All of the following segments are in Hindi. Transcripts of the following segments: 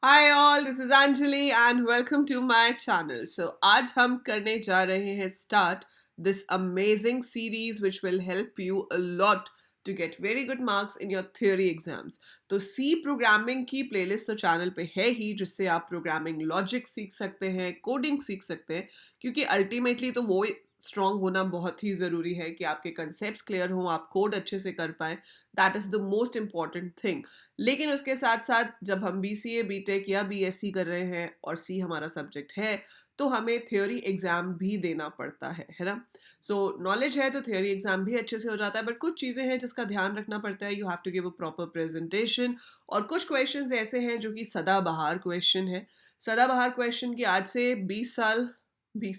Hi all, this is Anjali and welcome to my channel. So आज हम करने जा रहे हैं start this amazing series which will help you a lot to get very good marks in your theory exams. तो C programming की playlist तो channel पे है ही, जिससे आप programming logic सीख सकते हैं, coding सीख सकते हैं, क्योंकि ultimately तो वो स्ट्रॉन्ग होना बहुत ही ज़रूरी है कि आपके कंसेप्ट क्लियर हों, आप कोड अच्छे से कर पाएँ. That is the most important thing. लेकिन उसके साथ साथ जब हम BCA BTech या BSc कर रहे हैं और C हमारा सब्जेक्ट है, तो हमें थ्योरी एग्ज़ाम भी देना पड़ता है ना. सो नॉलेज है तो थ्योरी एग्ज़ाम भी अच्छे से हो जाता है, बट कुछ चीज़ें हैं जिसका ध्यान रखना पड़ता है. You have to give a proper presentation, और कुछ क्वेश्चंस ऐसे हैं जो कि सदाबहार क्वेश्चन है. सदाबहार क्वेश्चन की आज से 20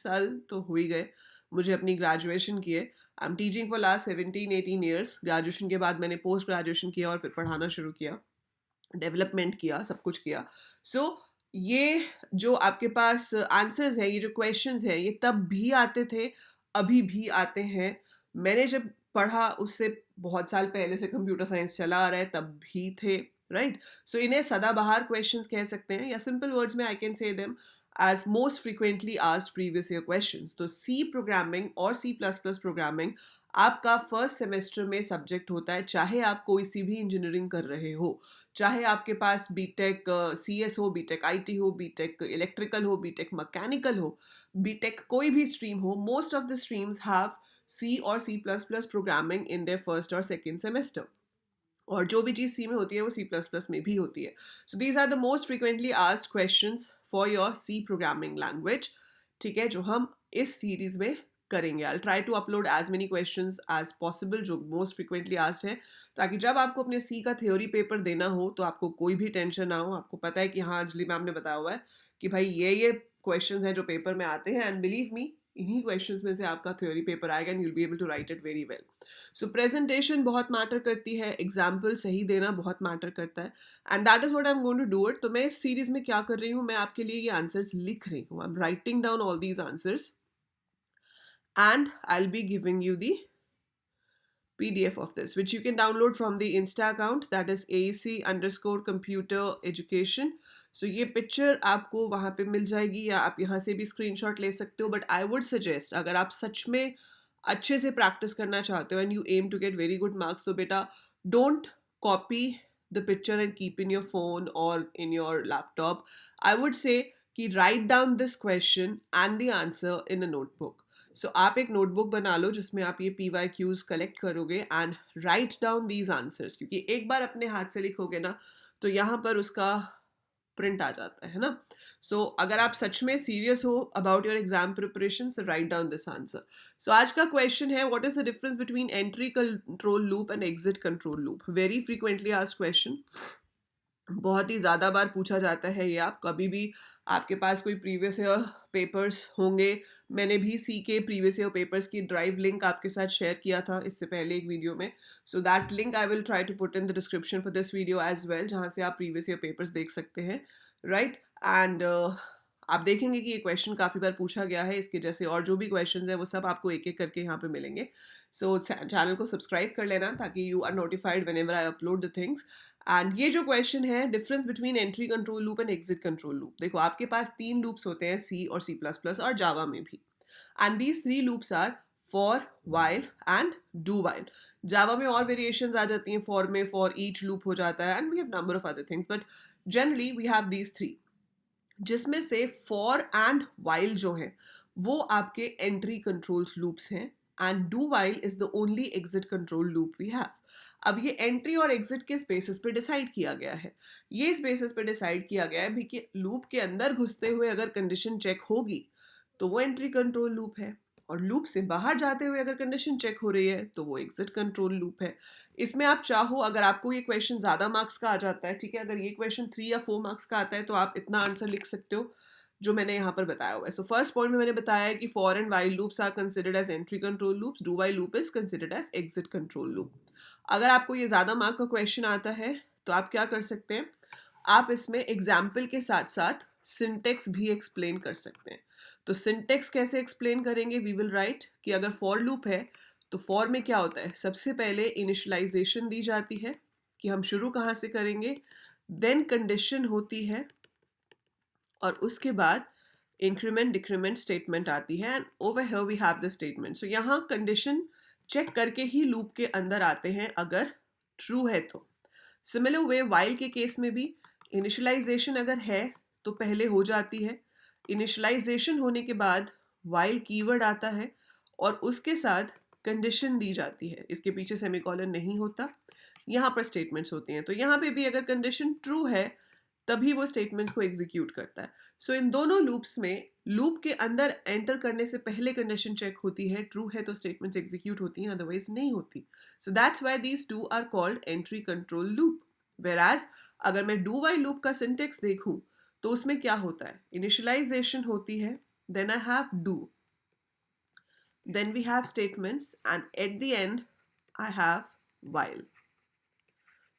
साल तो हो ही गए मुझे अपनी ग्रेजुएशन किए. I am teaching for last 17-18 years. Graduation के बाद मैंने पोस्ट ग्रेजुएशन किया और फिर पढ़ाना शुरू किया, डेवलपमेंट किया, सब कुछ किया. सो ये जो आपके पास आंसर्स हैं, ये जो क्वेश्चंस हैं, ये तब भी आते थे, अभी भी आते हैं. मैंने जब पढ़ा उससे बहुत साल पहले से कंप्यूटर साइंस चला आ रहा है, तब भी थे, राइट. सो इन्हें सदाबहार क्वेश्चंस कह सकते हैं, या सिंपल वर्ड्स में I can say them as most frequently asked previous year questions. तो C प्रोग्रामिंग और C++ प्रोग्रामिंग आपका फर्स्ट सेमेस्टर में सब्जेक्ट होता है, चाहे आप कोई सी भी इंजीनियरिंग कर रहे हो, चाहे आपके पास बीटेक CS हो, बीटेक IT हो, बीटेक इलेक्ट्रिकल हो, बीटेक मैकेनिकल हो, बीटेक कोई भी स्ट्रीम हो. Most of the streams have C और C++ programming in their first और सेकेंड सेमेस्टर, और जो भी चीज़ सी में होती है वो C++ में भी होती है. So these are the most frequently asked questions for your C programming language. ठीक है, जो हम इस सीरीज में करेंगे. I try to upload as many questions as possible जो मोस्ट फ्रिक्वेंटली आस्क्ड हैं, ताकि जब आपको अपने C का थ्योरी पेपर देना हो तो आपको कोई भी टेंशन ना हो. आपको पता है कि हाँ, अंजलि मैम ने बताया हुआ है कि भाई ये क्वेश्चंस हैं जो पेपर में आते हैं, एंड बिलीव मी, इन्हीं क्वेश्चंस में से आपका थ्योरी पेपर आएगा and you'll be able to write it very well. So presentation बहुत मैटर करती है, एग्जाम्पल सही देना बहुत मैटर करता है, and that is what I am going to do it. तो मैं इस सीरीज में क्या कर रही हूँ, मैं आपके लिए ये आंसर्स लिख रही हूँ. आई am writing down all these answers and I will be giving you the PDF of this, which you can download from the Insta account, that is AEC_computer education. So ये पिक्चर आपको वहाँ पे मिल जाएगी, या आप यहाँ से भी स्क्रीनशॉट ले सकते हो. बट आई वुड सजेस्ट, अगर आप सच में अच्छे से प्रैक्टिस करना चाहते हो and you aim to get very good marks, तो बेटा don't copy the picture and keep in your phone और in your laptop. I would say कि write down this question and the answer in a notebook. So आप एक नोटबुक बना लो जिसमें आप ये PYQs कलेक्ट करोगे and write down these answers, क्योंकि एक बार अपने हाथ से लिखोगे ना तो यहाँ पर उसका प्रिंट आ जाता है ना. सो अगर आप सच में सीरियस हो about your exam preparation, so write down this answer. So आज का क्वेश्चन है, what is the difference between entry control loop and exit control loop. Very frequently asked question, बहुत ही ज़्यादा बार पूछा जाता है ये. आप कभी भी, आपके पास कोई प्रीवियस ईयर पेपर्स होंगे, मैंने भी C के प्रीवियस ईयर पेपर्स की ड्राइव लिंक आपके साथ शेयर किया था इससे पहले एक वीडियो में. So that link I will try to put in the description for this video as well, जहाँ से आप प्रीवियस ईयर पेपर्स देख सकते हैं, राइट. एंड आप देखेंगे कि ये क्वेश्चन काफ़ी बार पूछा गया है. इसके जैसे और जो भी क्वेश्चन है वो सब आपको एक एक करके यहाँ पे मिलेंगे. सो चैनल को सब्सक्राइब कर लेना ताकि you are notified whenever I upload the things. And ये जो क्वेश्चन है, difference between entry control loop and exit control loop. देखो, आपके पास 3 लूप्स होते हैं C और C++ और जावा में भी, and these 3 loops are for, while and do while. Java में और वेरिएशंस आ जाती हैं, फॉर में फॉर ईच लूप हो जाता है, and we have number of other things, but generally we have these 3, जिसमें से फॉर एंड वाइल जो है वो आपके एंट्री कंट्रोल्स लूप्स हैं, and do while is the only exit control loop we have. अब ये एंट्री और एग्जिट किस बेसिस पे डिसाइड किया गया है? ये इस बेसिस पे डिसाइड किया गया है भी कि लूप के अंदर घुसते हुए अगर कंडीशन चेक होगी तो वो एंट्री कंट्रोल लूप है, और लूप से बाहर जाते हुए अगर कंडीशन चेक हो रही है तो वो एग्जिट कंट्रोल लूप है. इसमें आप चाहो, अगर आपको ये क्वेश्चन ज़्यादा मार्क्स का आ जाता है, ठीक है, अगर ये क्वेश्चन 3 या 4 मार्क्स का आता है तो आप इतना आंसर लिख सकते हो जो मैंने यहाँ पर बताया हुआ है. सो फर्स्ट पॉइंट में मैंने बताया है कि for and while loops are considered as entry control loops, do while loop is considered as exit control loop. अगर आपको ये ज़्यादा मार्क का क्वेश्चन आता है तो आप क्या कर सकते हैं, आप इसमें एग्जाम्पल के साथ साथ सिंटेक्स भी एक्सप्लेन कर सकते हैं. तो सिंटेक्स कैसे एक्सप्लेन करेंगे, वी विल राइट कि अगर फॉर लूप है तो फॉर में क्या होता है, सबसे पहले इनिशियलाइजेशन दी जाती है कि हम शुरू कहाँ से करेंगे, देन कंडीशन होती है, और उसके बाद इंक्रीमेंट डिक्रीमेंट स्टेटमेंट आती है and over here we have the statement. So यहाँ कंडीशन चेक करके ही लूप के अंदर आते हैं अगर ट्रू है तो. सिमिलर वे वाइल के केस में भी इनिशियलाइजेशन अगर है तो पहले हो जाती है. इनिशियलाइजेशन होने के बाद वाइल कीवर्ड आता है और उसके साथ कंडीशन दी जाती है. इसके पीछे सेमीकोलन नहीं होता, यहाँ पर स्टेटमेंट्स होती हैं. तो यहाँ पे भी अगर कंडीशन ट्रू है तभी वो स्टेटमेंट्स को एग्जीक्यूट करता है. सो इन दोनों लूप्स में लूप के अंदर एंटर करने से पहले कंडीशन चेक होती है, ट्रू है तो स्टेटमेंट्स एग्जीक्यूट होती हैं, अदरवाइज नहीं होती. So that's why these two are called entry control loop. Whereas अगर मैं डू वाइल लूप का सिंटेक्स देखूं तो उसमें क्या होता है, इनिशियलाइजेशन होती है, then I have do, then we have statements, and at the end I have while.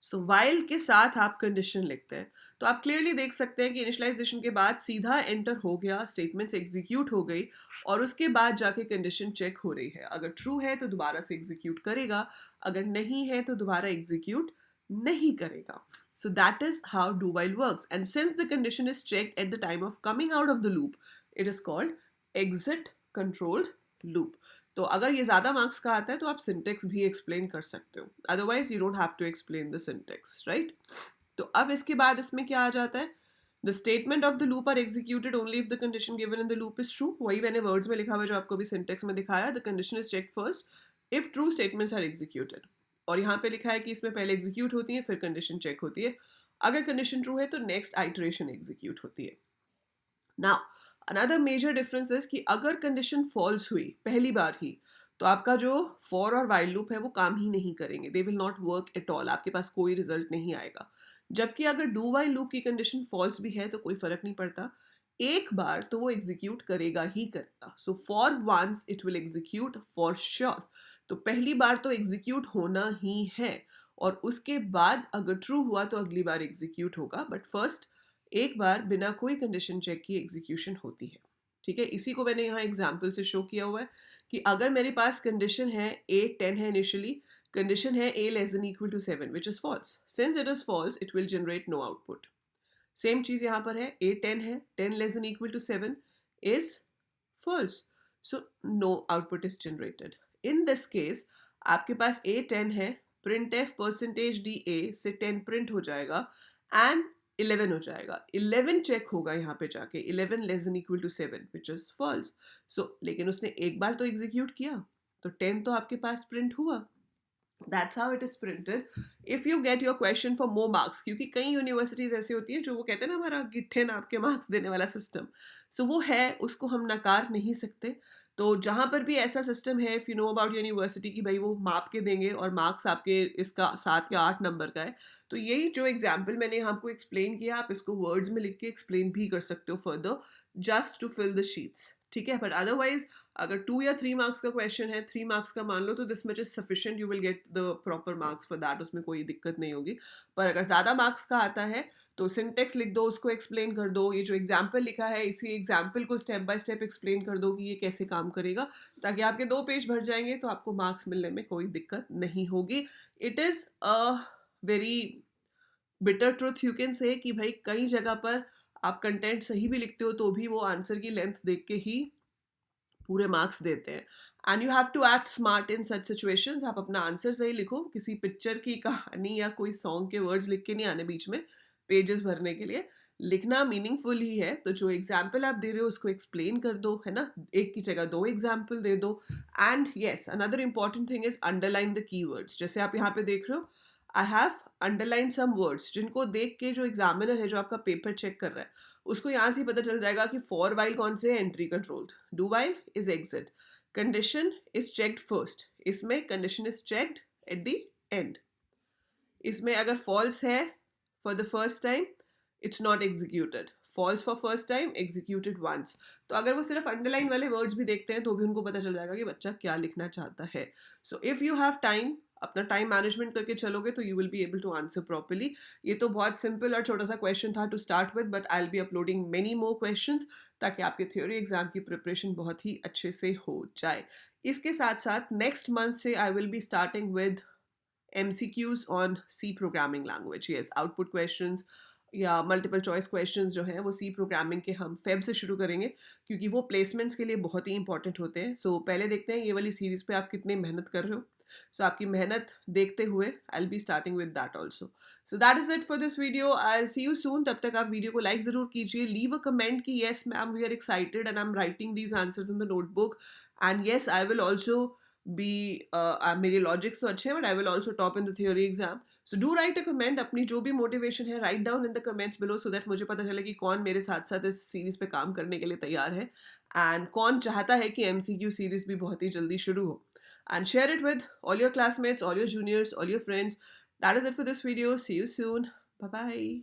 So while के साथ आप कंडीशन लिखते हैं. तो आप क्लियरली देख सकते हैं कि इनिशियलाइजेशन के बाद सीधा एंटर हो गया, स्टेटमेंट्स एग्जीक्यूट हो गई और उसके बाद जाके कंडीशन चेक हो रही है. अगर ट्रू है तो दोबारा से एग्जीक्यूट करेगा, अगर नहीं है तो दोबारा एग्जीक्यूट नहीं करेगा. So that is how do while works, and since the condition is checked at the time of coming out of the loop, it is called exit controlled loop. तो अगर ये ज़्यादा मार्क्स का आता है तो आप सिंटेक्स भी एक्सप्लेन कर सकते हो, otherwise you don't have to explain the syntax, right. तो अब इसके बाद इसमें क्या आ जाता है, the statement of the loop are executed only if the condition given in the loop is true. वही मैंने वर्ड्स में लिखा हुआ जो आपको भी सिंटेक्स में दिखाया, the condition is checked first if true statements are executed. और यहाँ पे लिखा है कि इसमें पहले एग्जीक्यूट होती है फिर कंडीशन चेक होती है. अगर कंडीशन ट्रू है तो नेक्स्ट आइटरेशन एग्जीक्यूट होती है. Now another major difference is कि अगर कंडीशन फॉल्स हुई पहली बार ही तो आपका जो फॉर और वाइल लूप है वो काम ही नहीं करेंगे, they will not work at all, आपके पास कोई रिजल्ट नहीं आएगा. जबकि अगर डू वाइल लूप की कंडीशन फॉल्स भी है तो कोई फर्क नहीं पड़ता, एक बार तो वो एग्जीक्यूट करेगा ही करेगा. So for once it will execute for sure. तो पहली बार तो एग्जीक्यूट होना ही है और उसके बाद अगर ट्रू हुआ तो अगली बार एग्जीक्यूट होगा, बट फर्स्ट एक बार बिना कोई कंडीशन चेक किए एग्जीक्यूशन होती है. ठीक है, इसी को मैंने यहाँ एग्जाम्पल से शो किया हुआ है कि अगर मेरे पास कंडीशन है a 10 है, इनिशियली कंडीशन है a less than equal to 7 which is false. Since it is false it will generate no output. Same चीज यहाँ पर है, a 10 है, 10 less than equal to 7 is false, so no output is generated. In this case आपके पास a 10 है, print f percentage d a से 10 प्रिंट हो जाएगा एंड 11 हो जाएगा. 11 चेक होगा यहाँ पे जाके, 11 less than equal to 7 which is false. So लेकिन उसने एक बार तो एग्जीक्यूट किया तो 10 तो आपके पास प्रिंट हुआ. That's how it is printed. If you get your question for more marks, क्योंकि कई यूनिवर्सिटीज़ ऐसी होती है जो वो कहते हैं ना हमारा गिट्ठे नाप के मार्क्स देने वाला सिस्टम, सो वो है, उसको हम नकार नहीं सकते. तो जहाँ पर भी ऐसा सिस्टम है, if you know about university की भाई वो माप के देंगे और मार्क्स आपके इसका 7 या 8 नंबर का है, तो यही जो एग्जाम्पल मैंने यहाँ आपको एक्सप्लेन किया आप इसको वर्ड्स में लिख के एक्सप्लेन भी कर सकते हो further, just to fill the sheets. ठीक है, बट अदरवाइज अगर 2 या 3 मार्क्स का क्वेश्चन है, 3 मार्क्स का मान लो, तो this much is sufficient, you will get the proper marks for that, उसमें कोई दिक्कत नहीं होगी. पर अगर ज़्यादा मार्क्स का आता है तो सिंटेक्स लिख दो, उसको एक्सप्लेन कर दो, ये जो एग्जाम्पल लिखा है इसी एग्जाम्पल को स्टेप बाय स्टेप एक्सप्लेन कर दो कि ये कैसे काम करेगा, ताकि आपके 2 पेज भर जाएंगे तो आपको मार्क्स मिलने में कोई दिक्कत नहीं होगी. It is a very bitter truth you can say कि भाई कई जगह पर आप कंटेंट सही भी लिखते हो तो भी वो आंसर की लेंथ देख के ही पूरे मार्क्स देते हैं. And you have to act smart in such situations. आप अपना आंसर सही लिखो, किसी पिक्चर की कहानी या कोई सॉन्ग के वर्ड्स लिख के नहीं आने बीच में पेजेस भरने के लिए, लिखना मीनिंगफुल ही है. तो जो एग्जाम्पल आप दे रहे हो उसको एक्सप्लेन कर दो, है ना, एक की जगह 2 एग्जाम्पल दे दो. And yes, another important thing is underline the keywords. जैसे आप यहाँ पे देख रहे हो, I have underline some words जिनको देख के जो एग्जामिनर है जो आपका पेपर चेक कर रहा है उसको यहाँ से पता चल जाएगा कि फॉर वाइल कौन से है, entry controlled, do while is exit, condition is checked first, इसमें condition is checked at the end, इसमें अगर फॉल्स है for the first time it's not executed, false for first time executed once. तो अगर वो सिर्फ अंडरलाइन वाले वर्ड्स भी देखते हैं तो भी उनको पता चल जाएगा कि बच्चा क्या लिखना चाहता है. So if you have time, अपना टाइम मैनेजमेंट करके चलोगे तो you will be able to answer properly. ये तो बहुत सिंपल और छोटा सा क्वेश्चन था to start with, but I will be uploading many more questions ताकि आपके थ्योरी एग्जाम की प्रिपरेशन बहुत ही अच्छे से हो जाए. इसके साथ साथ नेक्स्ट मंथ से आई will be starting with MCQs on C programming language. Yes, output questions, या मल्टीपल चॉइस क्वेश्चंस जो हैं वो सी प्रोग्रामिंग के हम फेब से शुरू करेंगे, क्योंकि वो प्लेसमेंट्स के लिए बहुत ही इंपॉर्टेंट होते हैं। सो पहले देखते हैं ये वाली सीरीज़ पे आप कितनी मेहनत कर रहे हो। सो आपकी मेहनत देखते हुए I will be starting with that also. So that is it for this video, I will see you soon. तब तक आप वीडियो को लाइक ज़रूर कीजिए, लीव अ कमेंट कि yes ma'am we are excited and I am writing these answers in the notebook, and yes I will also be मेरे लॉजिक्स तो अच्छे हैं but I will also top in the theory exam. So do right a comment, अपनी जो भी मोटिवेशन है write down in the comments below, so that मुझे पता चले कि कौन मेरे साथ साथ इस सीरीज पे काम करने के लिए तैयार है एंड कौन चाहता है कि एमसीक्यू सीरीज भी बहुत ही जल्दी शुरू हो। And share it with all your classmates, all your juniors, all your friends. That is it for this video, see you soon, bye bye.